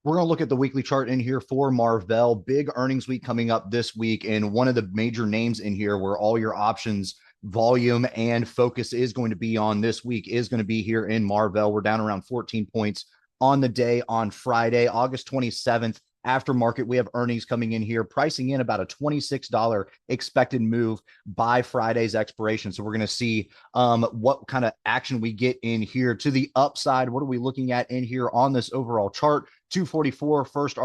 We're going to look at the weekly chart in here for Marvell. Big earnings week coming up this week. And one of the major names in here where all your options, volume, and focus is going to be on this week is going to be here in Marvell. We're down around 14 points on the day on Friday, August 27th. After market, we have earnings coming in here, pricing in about a $26 expected move by Friday's expiration. So we're going to see what kind of action we get in here to the upside. What are we looking at in here on this overall chart? 244 first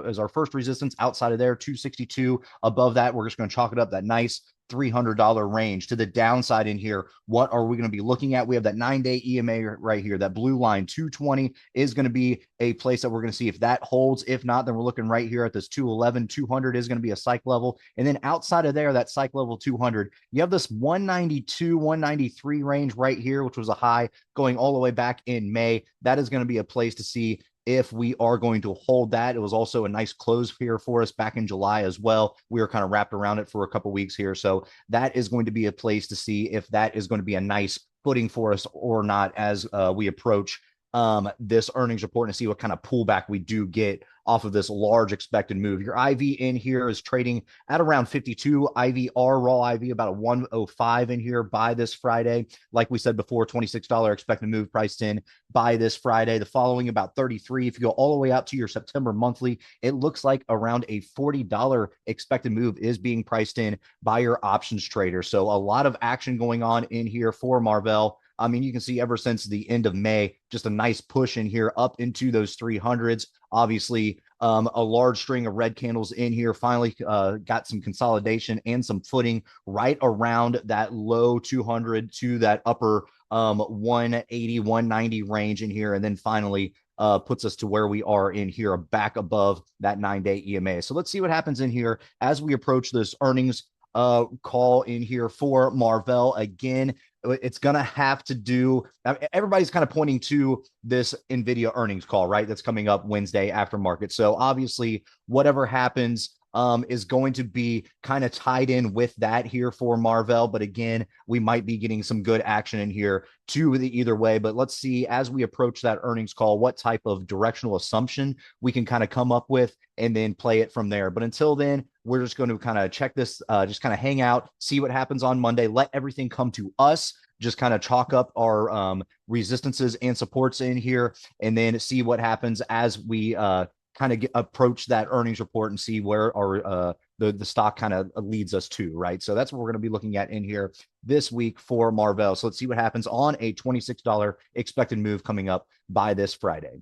is our first resistance. Outside of there, 262. Above that, we're just going to chalk it up that nice $300 range. To the downside in here, what are we going to be looking at? We have that 9-day EMA right here. That blue line, 220, is going to be a place that we're going to see if that holds. If not, then we're looking right here at this 211. 200 is going to be a psych level. And then outside of there, that psych level 200, you have this 192, 193 range right here, which was a high going all the way back in May. That is going to be a place to see if we are going to hold that. It was also a nice close here for us back in July as well. We were kind of wrapped around it for a couple weeks here. So that is going to be a place to see if that is going to be a nice footing for us or not as we approach this earnings report and see what kind of pullback we do get off of this large expected move. Your IV in here is trading at around 52. IVR, raw IV, about a 105 in here by this Friday. Like we said before, $26 expected move priced in by this Friday. The following about 33. If you go all the way out to your September monthly, it looks like around a $40 expected move is being priced in by your options trader. So a lot of action going on in here for Marvell. I mean, you can see ever since the end of May, just a nice push in here up into those 300s. Obviously, a large string of red candles in here finally got some consolidation and some footing right around that low 200 to that upper 180, 190 range in here. And then finally puts us to where we are in here, back above that 9-day EMA. So let's see what happens in here as we approach this earnings call in here for Marvell. Again, it's going to have to do, everybody's kind of pointing to this NVIDIA earnings call, right? That's coming up Wednesday after market. So obviously, whatever happens is going to be kind of tied in with that here for Marvell. But again, we might be getting some good action in here to the either way. But let's see as we approach that earnings call, what type of directional assumption we can kind of come up with and then play it from there. But until then, we're just going to kind of check this, just kind of hang out, see what happens on Monday, let everything come to us, just kind of chalk up our resistances and supports in here, and then see what happens as we kind of approach that earnings report and see where our the stock kind of leads us to, right? So that's what we're going to be looking at in here this week for Marvell. So let's see what happens on a $26 expected move coming up by this Friday.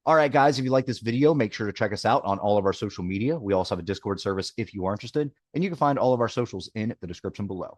All right, guys, if you like this video, make sure to check us out on all of our social media. We also have a Discord service if you are interested, and you can find all of our socials in the description below.